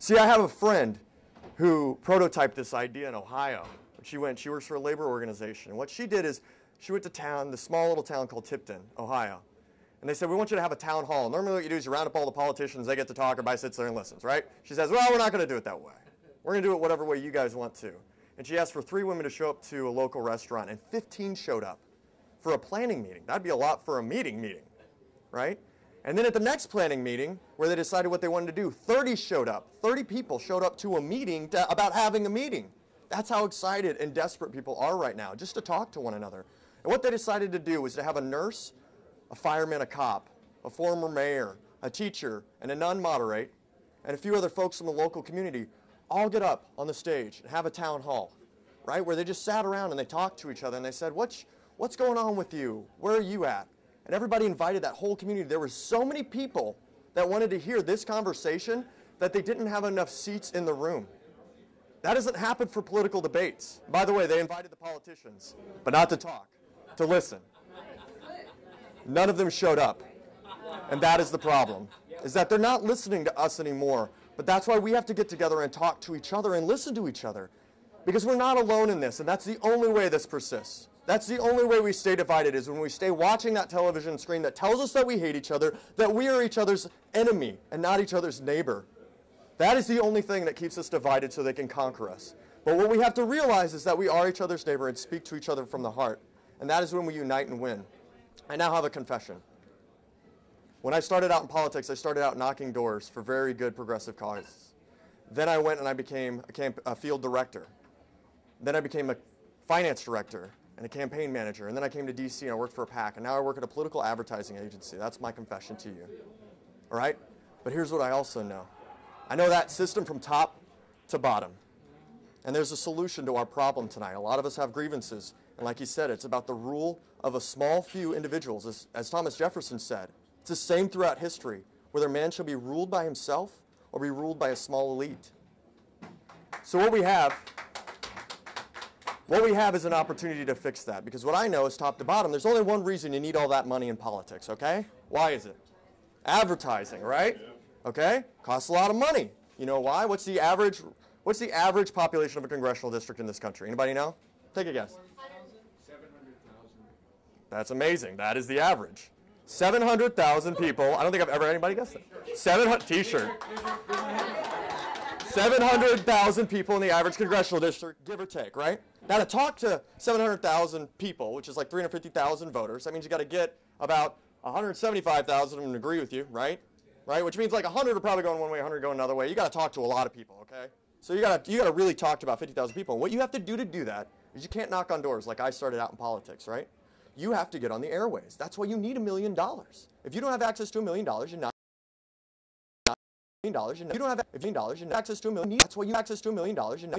See, I have a friend who prototyped this idea in Ohio. She works for a labor organization. And what she did is she went to town, this small little town called Tipton, Ohio. And they said, we want you to have a town hall. Normally what you do is you round up all the politicians, they get to talk, everybody sits there and listens, right? She says, well, we're not going to do it that way. We're going to do it whatever way you guys want to. And she asked for 3 women to show up to a local restaurant, and 15 showed up for a planning meeting. That'd be a lot for a meeting, right? And then at the next planning meeting, where they decided what they wanted to do, 30 showed up. 30 people showed up to a meeting about having a meeting. That's how excited and desperate people are right now, just to talk to one another. And what they decided to do was to have a nurse, a fireman, a cop, a former mayor, a teacher, and a nun moderate, and a few other folks from the local community all get up on the stage and have a town hall, right, where they just sat around and they talked to each other and they said, what's going on with you? Where are you at? And everybody invited that whole community. There were so many people that wanted to hear this conversation that they didn't have enough seats in the room. That doesn't happen for political debates. By the way, they invited the politicians, but not to talk, to listen. None of them showed up. And that is the problem, is that they're not listening to us anymore. But that's why we have to get together and talk to each other and listen to each other. Because we're not alone in this, and that's the only way this persists. That's the only way we stay divided, is when we stay watching that television screen that tells us that we hate each other, that we are each other's enemy and not each other's neighbor. That is the only thing that keeps us divided so they can conquer us. But what we have to realize is that we are each other's neighbor and speak to each other from the heart. And that is when we unite and win. I now have a confession. When I started out in politics, I started out knocking doors for very good progressive causes. Then I went and I became a field director. Then I became a finance director and a campaign manager. And then I came to DC and I worked for a PAC. And now I work at a political advertising agency. That's my confession to you. All right? But here's what I also know. I know that system from top to bottom. And there's a solution to our problem tonight. A lot of us have grievances. And like he said, it's about the rule of a small few individuals. As Thomas Jefferson said, it's the same throughout history, whether man shall be ruled by himself or be ruled by a small elite. So what we have is an opportunity to fix that. Because what I know is top to bottom, there's only one reason you need all that money in politics, okay? Why is it? Advertising, right? Okay? Costs a lot of money. You know why? What's the average population of a congressional district in this country? Anybody know? Take a guess. 700,000. That's amazing. That is the average. 700,000 people. I don't think I've ever had anybody guess that. 700 T-shirt. 700,000 people in the average congressional district, give or take, right? Now to talk to 700,000 people, which is like 350,000 voters, that means you got to get about 175,000 of them to agree with you, right? Right? Which means like 100 are probably going one way, 100 going another way. You got to talk to a lot of people, okay? So you got to really talk to about 50,000 people. And what you have to do that is you can't knock on doors like I started out in politics, right? You have to get on the airways. That's why you need $1 million. If you don't have access to $1 million, you're not $1 million. If you don't have access to $1 million, that's why you have access to $1 million. You're not